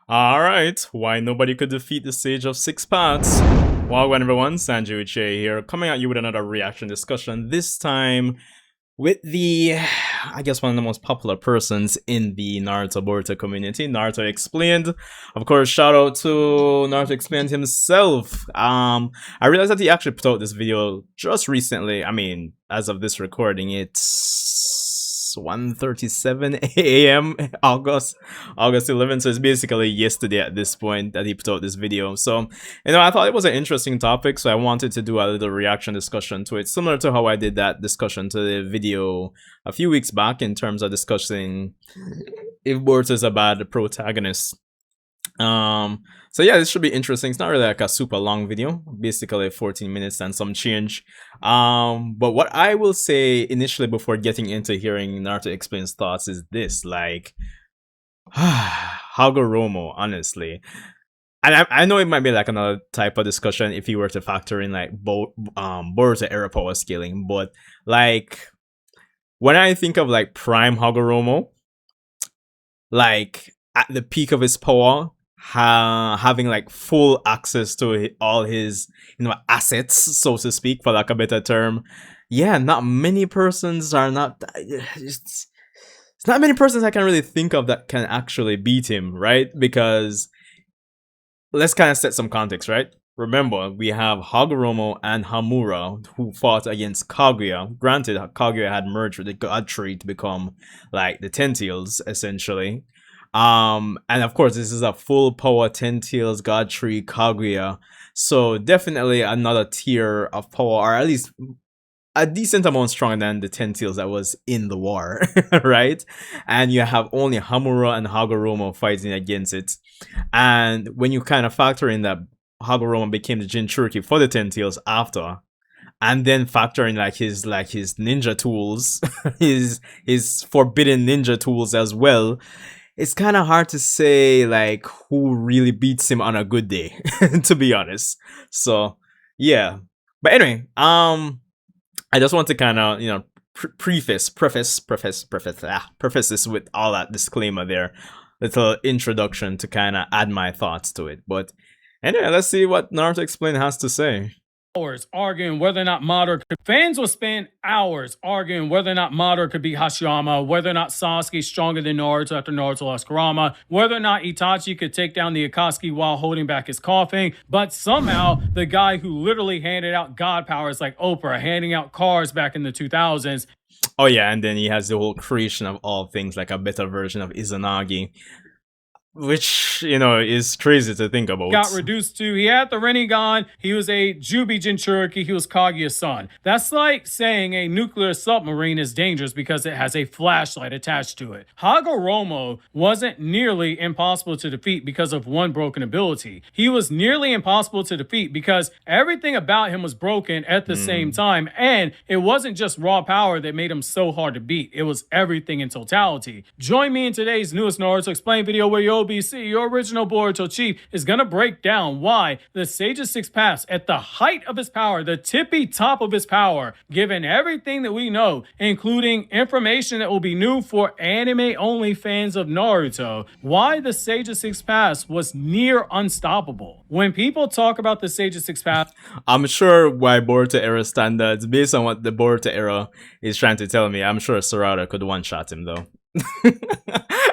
Alright, why nobody could defeat the Sage of Six Paths? Welcome everyone, Sanju Uchiha here, coming at you with another reaction discussion, this time with I guess one of the most popular persons in the Naruto Boruto community, Naruto Explained. Of course, shout out to Naruto Explained himself. I realized that he actually put out this video just recently. I mean, as of this recording, it's 1:37 a.m. August 11th, so it's basically yesterday at this point that he put out this video. So I thought it was an interesting topic, so I wanted to do a little reaction discussion to it, similar to how I did that discussion to the video a few weeks back in terms of discussing if Boruto is a bad protagonist. So yeah, this should be interesting. It's not really like a super long video, basically 14 minutes and some change. But what I will say initially before getting into hearing Naruto Explain's thoughts is this, like, Hagoromo, honestly. And I know it might be like another type of discussion if you were to factor in like Boruto era power scaling, but like when I think of like prime Hagoromo, like at the peak of his power, having like full access to all his assets, so to speak, for like a better term, yeah, not many persons are not it's not many persons I can really think of that can actually beat him, right? Because let's kind of set some context, right? Remember, we have Hagoromo and Hamura who fought against Kaguya. Granted, Kaguya had merged with the God Tree to become like the Ten Tails, essentially. And of course, this is a full power Ten Tails God Tree Kaguya. So definitely another tier of power, or at least a decent amount stronger than the Ten Tails that was in the war, right? And you have only Hamura and Hagoromo fighting against it. And when you kind of factor in that Hagoromo became the Jinchuriki for the Ten Tails after, and then factor in like his ninja tools, his forbidden ninja tools as well, it's kind of hard to say like who really beats him on a good day, to be honest. So yeah, but anyway, I just want to kind of preface this with all that disclaimer there, little introduction to kind of add my thoughts to it. But anyway, let's see what Naruto Explained has to say. Hours arguing whether or not Madara could. Fans will spend hours arguing whether or not Madara could beat Hashirama, whether or not Sasuke stronger than Naruto after Naruto lost Kurama, whether or not Itachi could take down the Akatsuki while holding back his coughing. But somehow, the guy who literally handed out god powers like Oprah, handing out cars back in the 2000s. Oh yeah, and then he has the whole creation of all things, like a better version of Izanagi, which, is crazy to think about. Got reduced to, he had the Rinnegan, he was a Jubi Jinchuriki, he was Kaguya's son. That's like saying a nuclear submarine is dangerous because it has a flashlight attached to it. Hagoromo wasn't nearly impossible to defeat because of one broken ability. He was nearly impossible to defeat because everything about him was broken at the same time, and it wasn't just raw power that made him so hard to beat, it was everything in totality. Join me in today's newest Naruto Explained video where you'll OBC, your original Boruto chief, is going to break down why the Sage of Six Paths, at the height of his power, the tippy top of his power, given everything that we know, including information that will be new for anime-only fans of Naruto, why the Sage of Six Paths was near unstoppable. When people talk about the Sage of Six Paths, I'm sure by Boruto era standards, based on what the Boruto era is trying to tell me, I'm sure Sarada could one-shot him though.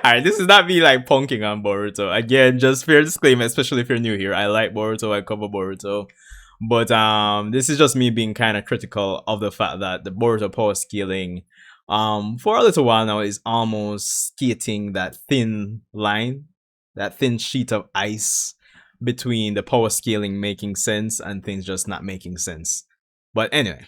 Alright, this is not me like punking on Boruto. Again, just fair disclaimer, especially if you're new here. I like Boruto, I cover Boruto. But this is just me being kind of critical of the fact that the Boruto power scaling for a little while now is almost skating that thin line, that thin sheet of ice between the power scaling making sense and things just not making sense. But anyway,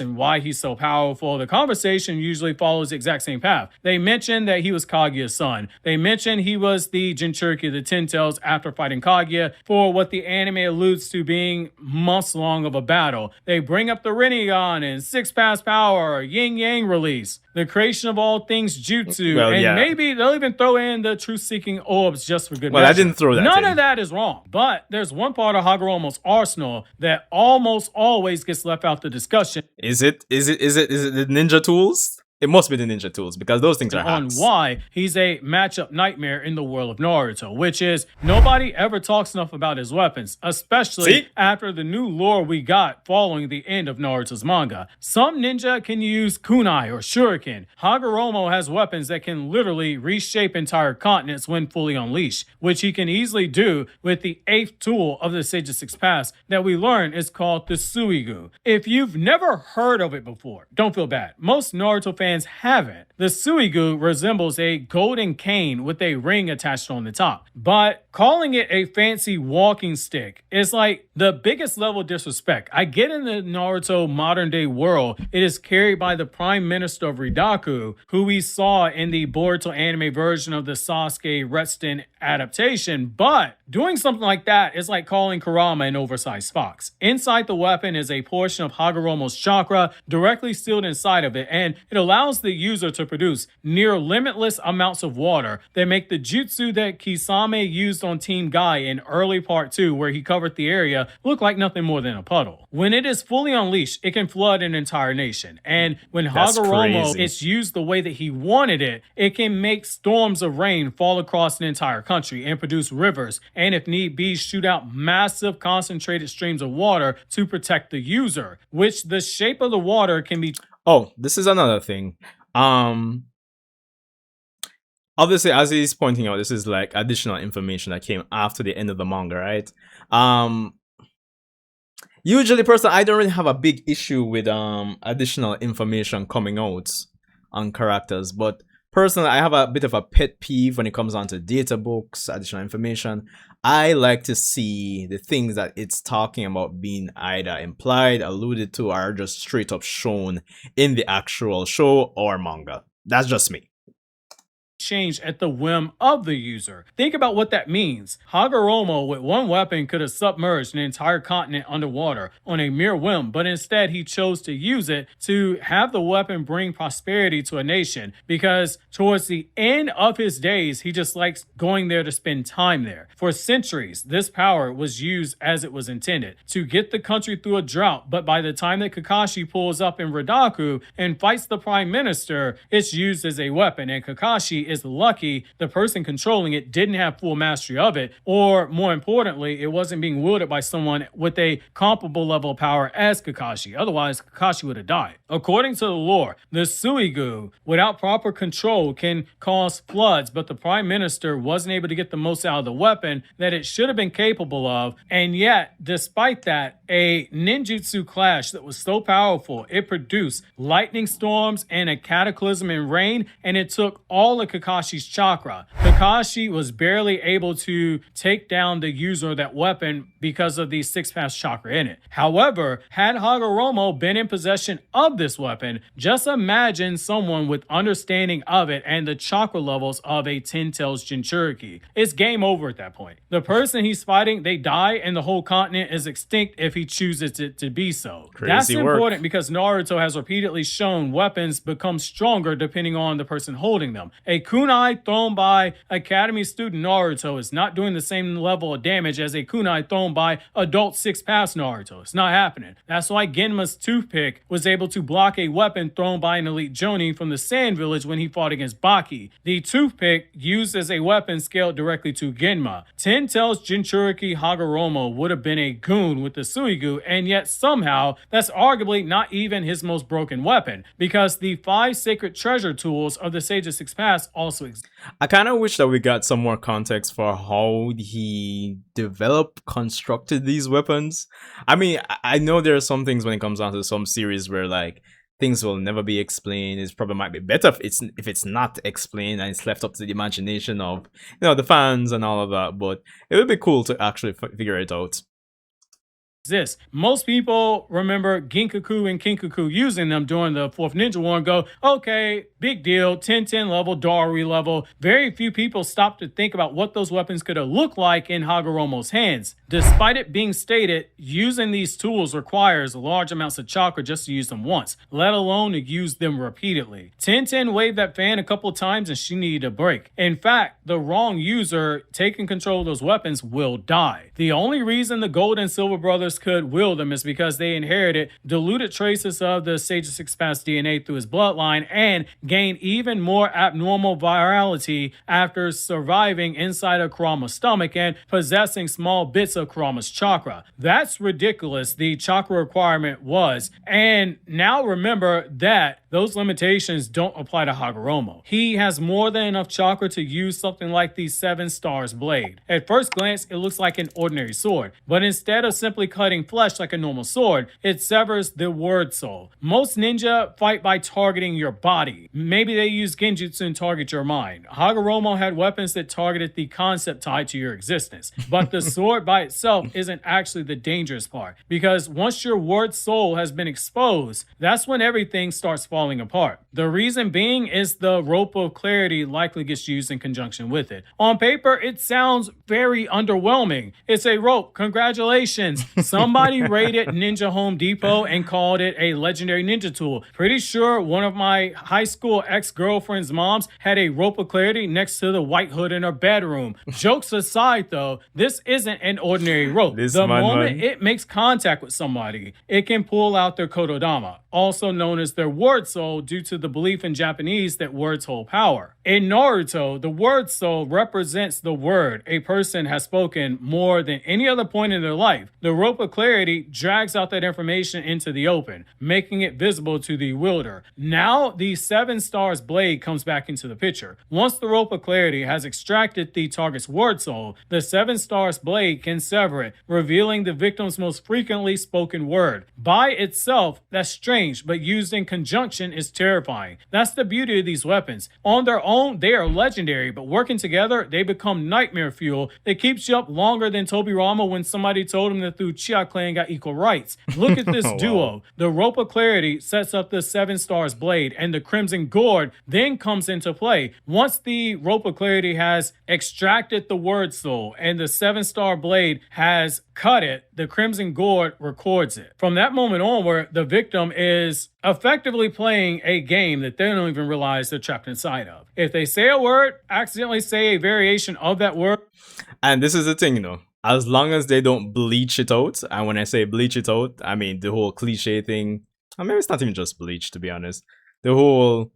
and why he's so powerful, the conversation usually follows the exact same path. They mention that he was Kaguya's son. They mention he was the Jinchuriki of the Ten Tails after fighting Kaguya for what the anime alludes to being months long of a battle. They bring up the Rinnegan and Six Paths power, Yin Yang release, the creation of all things jutsu, and maybe they'll even throw in the truth-seeking orbs just for good measure. I didn't throw that. None of that is wrong, but there's one part of Hagoromo's arsenal that almost always gets left out the discussion. Is it the ninja tools? It must be the ninja tools because those things are on hacks. why he's a matchup nightmare in the world of Naruto, which is nobody ever talks enough about his weapons, especially See? after the new lore we got following the end of Naruto's manga. Some ninja can use kunai or shuriken. Hagoromo has weapons that can literally reshape entire continents when fully unleashed, which he can easily do with the 8th tool of the Sage of Six Paths that we learn is called the Suigu. If you've never heard of it before, don't feel bad. Most Naruto fans haven't. The Suigu resembles a golden cane with a ring attached on the top, but calling it a fancy walking stick is like the biggest level of disrespect. I get in the Naruto modern day world, it is carried by the Prime Minister of Ridaku, who we saw in the Boruto anime version of the Sasuke Retsunden adaptation, but doing something like that is like calling Kurama an oversized fox. Inside the weapon is a portion of Hagoromo's chakra directly sealed inside of it, and it allows the user to produce near limitless amounts of water that make the jutsu that Kisame used on Team Guy in early part 2, where he covered the area, look like nothing more than a puddle. When it is fully unleashed, it can flood an entire nation, and when Hagoromo is used the way that he wanted it, it can make storms of rain fall across an entire country and produce rivers, and if need be, shoot out massive concentrated streams of water to protect the user, which the shape of the water can be... Oh, this is another thing. Obviously, as he's pointing out, this is like additional information that came after the end of the manga, right? Usually, personally, I don't really have a big issue with additional information coming out on characters, but personally, I have a bit of a pet peeve when it comes on to data books, additional information. I like to see the things that it's talking about being either implied, alluded to, or just straight up shown in the actual show or manga. That's just me. Change at the whim of the user. Think about what that means. Hagoromo with one weapon could have submerged an entire continent underwater on a mere whim, but instead he chose to use it to have the weapon bring prosperity to a nation, because towards the end of his days, he just likes going there to spend time there. For centuries, this power was used as it was intended, to get the country through a drought, but by the time that Kakashi pulls up in Ridaku and fights the Prime Minister, it's used as a weapon, and Kakashi is lucky the person controlling it didn't have full mastery of it, or more importantly, it wasn't being wielded by someone with a comparable level of power as Kakashi. Otherwise, Kakashi would have died. According to the lore, the Suigu, without proper control, can cause floods, but the Prime Minister wasn't able to get the most out of the weapon that it should have been capable of, and yet, despite that, a ninjutsu clash that was so powerful, it produced lightning storms and a cataclysm in rain, and it took all of Kakashi's chakra. Kakashi was barely able to take down the user of that weapon because of the Six Paths chakra in it. However, had Hagoromo been in possession of this weapon, just imagine someone with understanding of it and the chakra levels of a Ten Tails Jinchuriki. It's game over at that point. The person he's fighting, they die, and the whole continent is extinct if he chooses it to be so. That's important because Naruto has repeatedly shown weapons become stronger depending on the person holding them. A kunai thrown by Academy student Naruto is not doing the same level of damage as a kunai thrown by adult Six Paths Naruto. It's not happening. That's why Genma's toothpick was able to block a weapon thrown by an elite Jonin from the Sand Village when he fought against Baki. The toothpick used as a weapon scaled directly to Genma. Ten Tails Jinchuriki Hagoromo would have been a goon with the Suigu, and yet somehow that's arguably not even his most broken weapon, because the 5 sacred treasure tools of the Sage of Six Paths also exist. I kind of wish that we got some more context for how he developed, constructed these weapons. I mean, I know there are some things when it comes down to some series where like things will never be explained. It probably might be better if it's not explained and it's left up to the imagination of, you know, the fans and all of that. But it would be cool to actually figure it out. Most people remember Ginkaku and Kinkaku using them during the 4th Ninja War and go, okay, big deal, 10-10 level, Dari level. Very few people stop to think about what those weapons could have looked like in Hagoromo's hands. Despite it being stated, using these tools requires large amounts of chakra just to use them once, let alone to use them repeatedly. 10-10 waved that fan a couple times and she needed a break. In fact, the wrong user taking control of those weapons will die. The only reason the Gold and Silver Brothers ninjas could wield them is because they inherited diluted traces of the Sage of Six Paths DNA through his bloodline and gained even more abnormal virality after surviving inside of Kurama's stomach and possessing small bits of Kurama's chakra. That's ridiculous, the chakra requirement was. And now remember that those limitations don't apply to Hagoromo. He has more than enough chakra to use something like the Seven Stars Blade. At first glance, it looks like an ordinary sword, but instead of simply cutting flesh like a normal sword, it severs the word soul. Most ninja fight by targeting your body. Maybe they use genjutsu and target your mind. Hagoromo had weapons that targeted the concept tied to your existence, but the sword by itself isn't actually the dangerous part, because once your word soul has been exposed, that's when everything starts falling apart. The reason being is the rope of clarity likely gets used in conjunction with it. On paper, it sounds very underwhelming. It's a rope. Congratulations. Somebody raided Ninja Home Depot and called it a legendary ninja tool. Pretty sure one of my high school ex-girlfriend's moms had a rope of clarity next to the white hood in her bedroom. Jokes aside though, this isn't an ordinary rope. The moment it makes contact with somebody, it can pull out their kododama, also known as their word soul, due to the belief in Japanese that words hold power. In Naruto, the word soul represents the word a person has spoken more than any other point in their life. The rope of clarity drags out that information into the open, making it visible to the wielder. Now, the Seven Stars Blade comes back into the picture. Once the rope of clarity has extracted the target's word soul, the Seven Stars Blade can sever it, revealing the victim's most frequently spoken word. By itself, that's strange, but used in conjunction is terrifying. That's the beauty of these weapons. On their own, they are legendary, but working together, they become nightmare fuel that keeps you up longer than Tobirama when somebody told him that the Uchiha clan got equal rights. Look at this duo. The rope of clarity sets up the Seven Stars Blade, and the Crimson Gourd then comes into play. Once the rope of clarity has extracted the word soul and the Seven Star Blade has cut it, the Crimson Gourd records it. From that moment onward, the victim is effectively playing a game that they don't even realize they're trapped inside of. If they say a word, accidentally say a variation of that word. And this is the thing, as long as they don't bleach it out, and when I say bleach it out, I mean the whole cliche thing. I mean, it's not even just bleach, to be honest. The whole,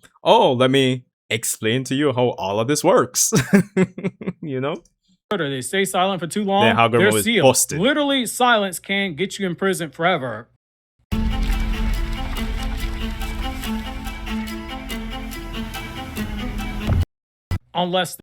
let me explain to you how all of this works. Or they stay silent for too long, Hagoromo they're is sealed. busted. Literally, silence can get you in prison forever. Unless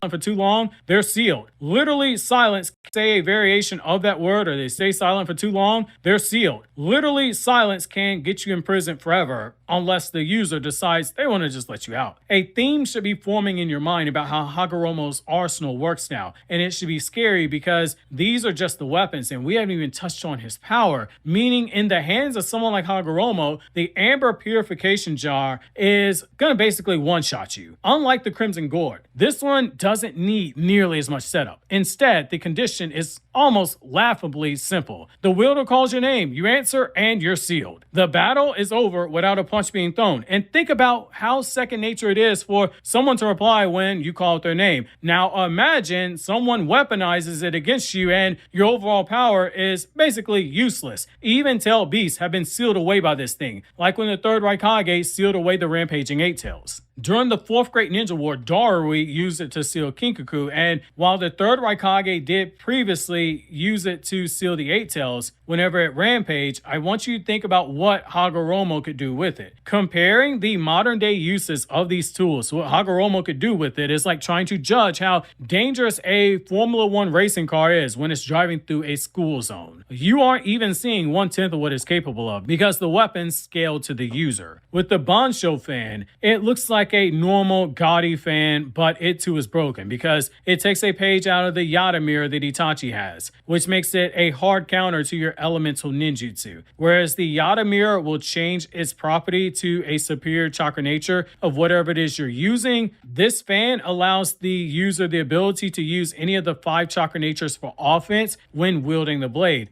for too long, they're sealed. Literally, silence, say a variation of that word, or they stay silent for too long, they're sealed. Literally, silence can get you in prison forever unless the user decides they want to just let you out. A theme should be forming in your mind about how Hagoromo's arsenal works now, and it should be scary because these are just the weapons, and we haven't even touched on his power, meaning in the hands of someone like Hagoromo, the amber purification jar is gonna basically one-shot you. Unlike the Crimson Gourd, this one doesn't need nearly as much setup. Instead, the condition is almost laughably simple. The wielder calls your name, you answer, and you're sealed. The battle is over without a punch being thrown. And think about how second nature it is for someone to reply when you call out their name. Now imagine someone weaponizes it against you and your overall power is basically useless. Even tail beasts have been sealed away by this thing, like when the third Raikage sealed away the rampaging Eight Tails. During the Fourth Great Ninja War, Darui used it to seal Kinkaku, and while the third Raikage did previously use it to seal the Eight Tails, whenever it rampaged, I want you to think about what Hagoromo could do with it. Comparing the modern day uses of these tools, what Hagoromo could do with it is like trying to judge how dangerous a Formula One racing car is when it's driving through a school zone. You aren't even seeing 1/10 of what it's capable of because the weapons scale to the user. With the Bansho fan, it looks like a normal gaudy fan, but it too is broken because it takes a page out of the Yada mirror that Itachi has, which makes it a hard counter to your elemental ninjutsu. Whereas the Yada mirror will change its property to a superior chakra nature of whatever it is you're using. This fan allows the user the ability to use any of the 5 chakra natures for offense when wielding the blade.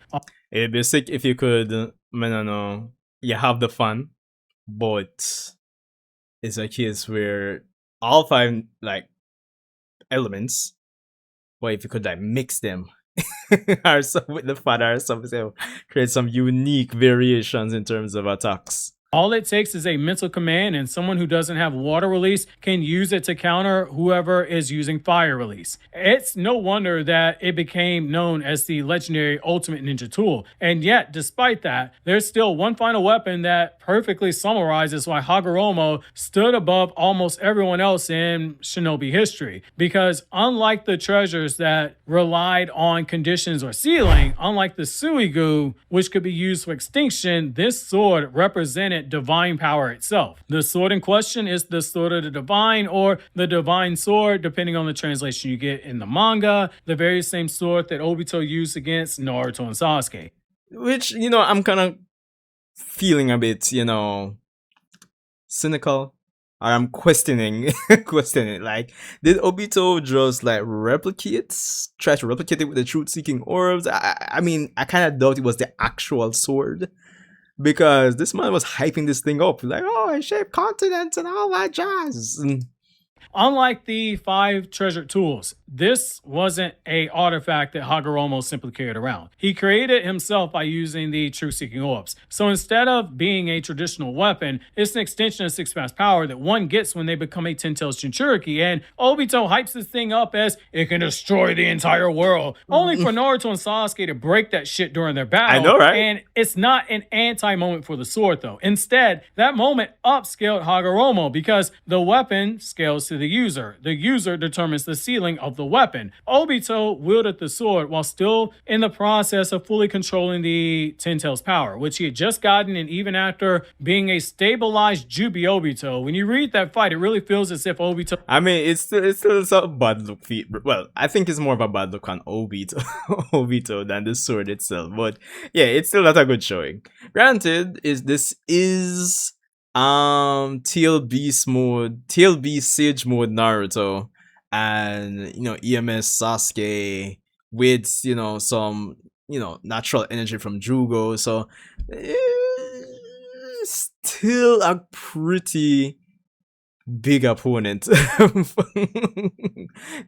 It'd be sick if you could, you have the fun, but it's a case where all 5 elements, but if you could mix them or some with the father or something. So create some unique variations in terms of attacks. All it takes is a mental command, and someone who doesn't have water release can use it to counter whoever is using fire release. It's no wonder that it became known as the legendary ultimate ninja tool. And yet, despite that, there's still one final weapon that perfectly summarizes why Hagoromo stood above almost everyone else in shinobi history. Because unlike the treasures that relied on conditions or sealing, unlike the Suigu, which could be used for extinction, this sword represented divine power itself. The sword in question is the Sword of the Divine, or the Divine Sword, depending on the translation you get in the manga, the very same sword that Obito used against Naruto and Sasuke. Which, I'm kind of feeling a bit, cynical. Or I'm questioning, like, did Obito just, like, try to replicate it with the truth-seeking orbs? I mean, I kind of doubt it was the actual sword. Because this man was hyping this thing up, like, oh, I shape continents and all that jazz. Unlike the 5 treasured tools, this wasn't a artifact that Hagoromo simply carried around. He created it himself by using the truth-seeking orbs. So instead of being a traditional weapon, it's an extension of six-pass power that one gets when they become a Ten-Tails Jinchuriki, and Obito hypes this thing up as it can destroy the entire world, only for Naruto and Sasuke to break that shit during their battle. I know, right? And it's not an anti-moment for the sword, though. Instead, that moment upscaled Hagoromo because the weapon scales to the user. The user determines the ceiling of the weapon. Obito wielded the sword while still in the process of fully controlling the Ten-Tails power, which he had just gotten, and even after being a stabilized Jubi Obito, when you read that fight, it really feels as if Obito... I mean, it's still a bad look feat. Well, I think it's more of a bad look on Obito than the sword itself. But yeah, it's still not a good showing. Granted, this is TLB Sage mode Naruto, and EMS Sasuke with some natural energy from Jugo, so still a pretty big opponent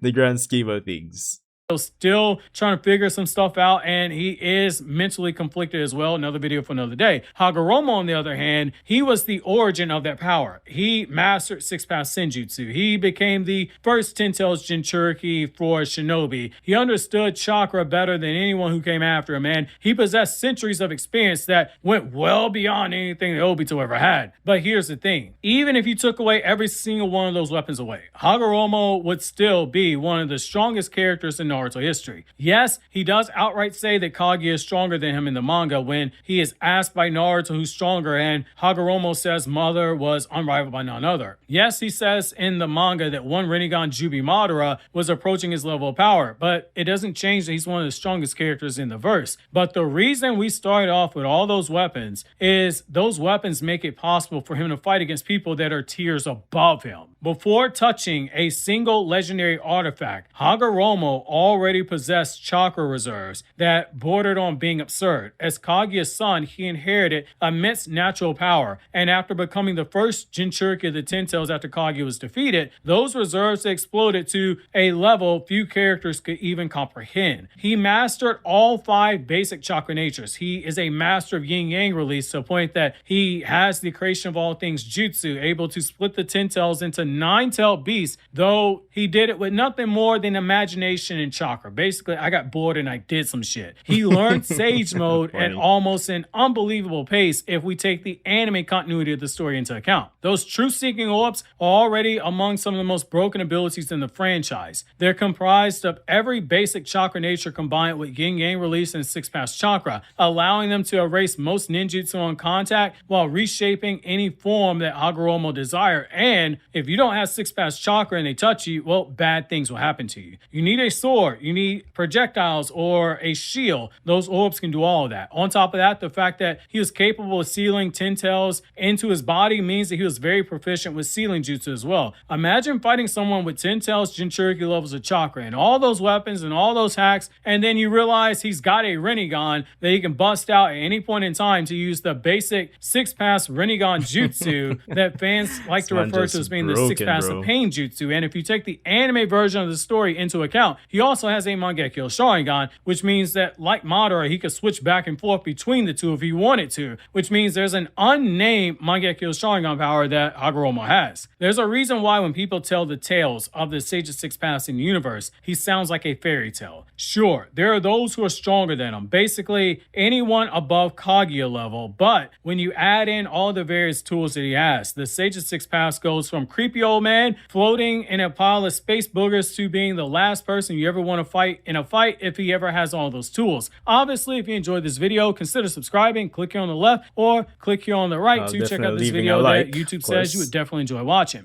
the grand scheme of things. Still trying to figure some stuff out, and he is mentally conflicted as well. Another video for another day. Hagoromo, on the other hand, he was the origin of that power. He mastered six-pass senjutsu. He became the first Ten-Tails Jinchuriki for shinobi. He understood chakra better than anyone who came after him, and he possessed centuries of experience that went well beyond anything that Obito ever had. But here's the thing. Even if you took away every single one of those weapons away, Hagoromo would still be one of the strongest characters in Naruto history. Yes, he does outright say that Kaguya is stronger than him in the manga when he is asked by Naruto who's stronger, and Hagoromo says mother was unrivaled by none other. Yes, he says in the manga that one Rinnegan Jubi Madara was approaching his level of power, but it doesn't change that he's one of the strongest characters in the verse. But the reason we started off with all those weapons is those weapons make it possible for him to fight against people that are tiers above him. Before touching a single legendary artifact, Hagoromo already possessed chakra reserves that bordered on being absurd. As Kaguya's son, he inherited immense natural power, and after becoming the first Jinchuriki of the Ten-Tails after Kaguya was defeated, those reserves exploded to a level few characters could even comprehend. He mastered all 5 basic chakra natures. He is a master of yin-yang release to the point that he has the creation of all things jutsu, able to split the Ten-Tails into 9-tailed beasts, though he did it with nothing more than imagination and chakra. Basically, I got bored and I did some shit. He learned Sage mode at almost an unbelievable pace if we take the anime continuity of the story into account. Those truth-seeking orbs are already among some of the most broken abilities in the franchise. They're comprised of every basic chakra nature combined with yin-yang release and six-pass chakra, allowing them to erase most ninjutsu on contact while reshaping any form that Hagoromo desired. And if you don't have six-pass chakra and they touch you, well, bad things will happen to you. You need a sword, you need projectiles, or a shield. Those orbs can do all of that. On top of that, the fact that he was capable of sealing Ten-Tails into his body means that he was very proficient with sealing jutsu as well. Imagine fighting someone with Ten-Tails Jinchuriki levels of chakra and all those weapons and all those hacks, and then you realize he's got a Rinnegan that he can bust out at any point in time to use the basic six-pass Rinnegan jutsu that fans like to refer to as being the six joking, paths of bro. pain jutsu, and if you take the anime version of the story into account, he also has a Mangekyo Sharingan, which means that, like Madara, he could switch back and forth between the two if he wanted to, which means there's an unnamed Mangekyo Sharingan power that Hagoromo has. There's a reason why when people tell the tales of the Sage of Six Paths in the universe, he sounds like a fairy tale. Sure, there are those who are stronger than him, basically anyone above Kaguya level, but when you add in all the various tools that he has, the Sage of Six Paths goes from creepy old man floating in a pile of space boogers to being the last person you ever want to fight in a fight if he ever has all those tools. Obviously, if you enjoyed this video, consider subscribing, click here on the left or click here on the right to check out this video that YouTube says you would definitely enjoy watching.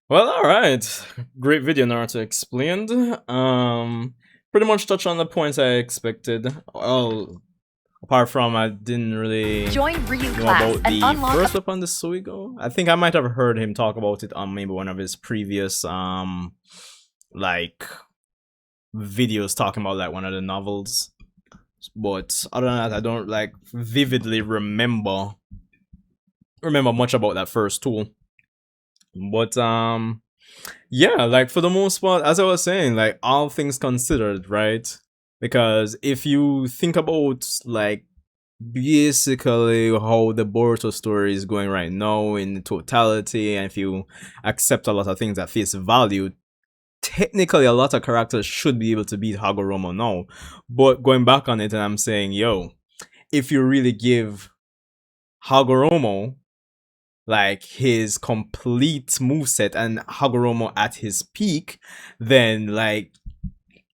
Well, alright. Great video, Naruto explained. Pretty much touched on the points I expected. Well, apart from I didn't really Join Ryu know class about and the unlock first weapon, the Suigo. I think I might have heard him talk about it on maybe one of his previous like videos talking about like one of the novels. But other than that, I don't like vividly remember much about that first tool. But yeah, like for the most part, as I was saying, like all things considered, right? Because if you think about like basically how the Boruto story is going right now in totality, and if you accept a lot of things at face value, technically a lot of characters should be able to beat Hagoromo now. But going back on it, and I'm saying, yo, if you really give Hagoromo like his complete moveset and Hagoromo at his peak, then like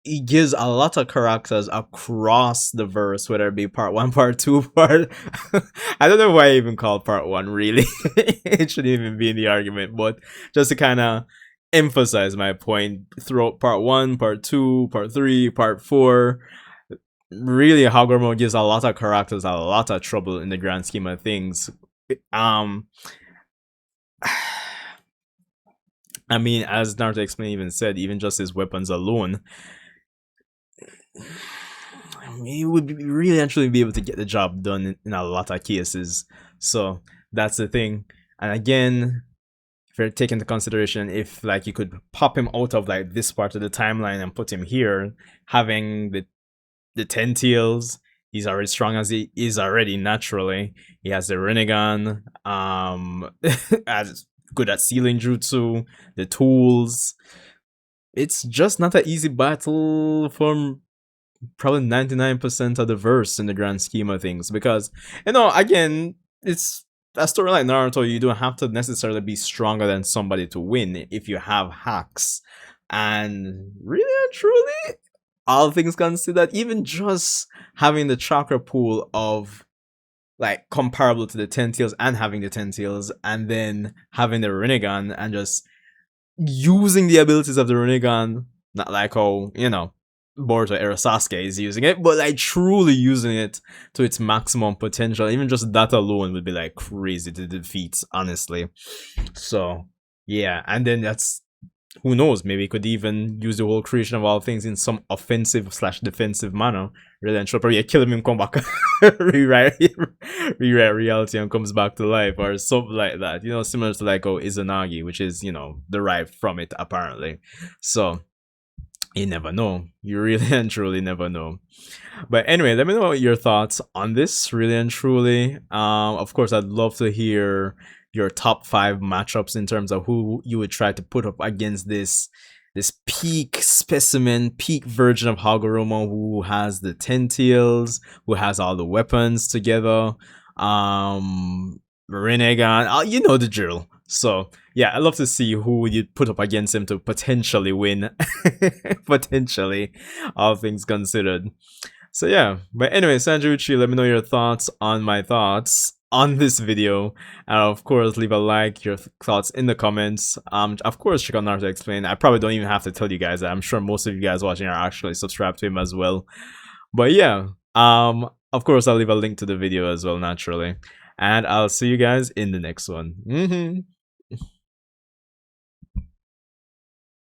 he gives a lot of characters across the verse, whether it be part 1, part 2, part I don't know why I even call part 1 really. It shouldn't even be in the argument, but just to kind of emphasize my point, throughout part 1, part 2, part 3, part 4, really Hagoromo gives a lot of characters a lot of trouble in the grand scheme of things. I mean, as Naruto explained, even said, even just his weapons alone, he would really actually be able to get the job done in a lot of cases. So that's the thing. And again, if you're taking into consideration, if like you could pop him out of like this part of the timeline and put him here, having the 10 tails, he's already strong as he is already naturally. He has the Rinnegan, as good at sealing jutsu, the tools. It's just not an easy battle from probably 99% of the verse in the grand scheme of things, because, you know, again, it's a story like Naruto, you don't have to necessarily be stronger than somebody to win if you have hacks. And really and truly, all things considered, even just having the chakra pool of like comparable to the 10 tails and having the 10 tails and then having the Rinnegan and just using the abilities of the Rinnegan, not like how, you know, Boruto era Sasuke is using it, but like truly using it to its maximum potential. Even just that alone would be like crazy to defeat, honestly. So yeah, and then that's, who knows, maybe he could even use the whole creation of all things in some offensive / defensive manner. Really, and probably kill him, come back, rewrite reality and comes back to life or something like that. You know, similar to like Izanagi, which is, you know, derived from it apparently. So you never know. You really and truly never know. But anyway, let me know your thoughts on this, really and truly. Of course, I'd love to hear your top 5 matchups in terms of who you would try to put up against this peak specimen, peak version of Hagoromo, who has the 10 tails, who has all the weapons together, Rinnegan, you know the drill. So yeah, I'd love to see who you'd put up against him to potentially win. Potentially, all things considered. So yeah, but anyway, Sanjiuchi, let me know your thoughts on my thoughts on this video, and of course leave a like, your thoughts in the comments. Of course check out Naruto Explained. I probably don't even have to tell you guys that. I'm sure most of you guys watching are actually subscribed to him as well. But yeah, of course I'll leave a link to the video as well, naturally, and I'll see you guys in the next one.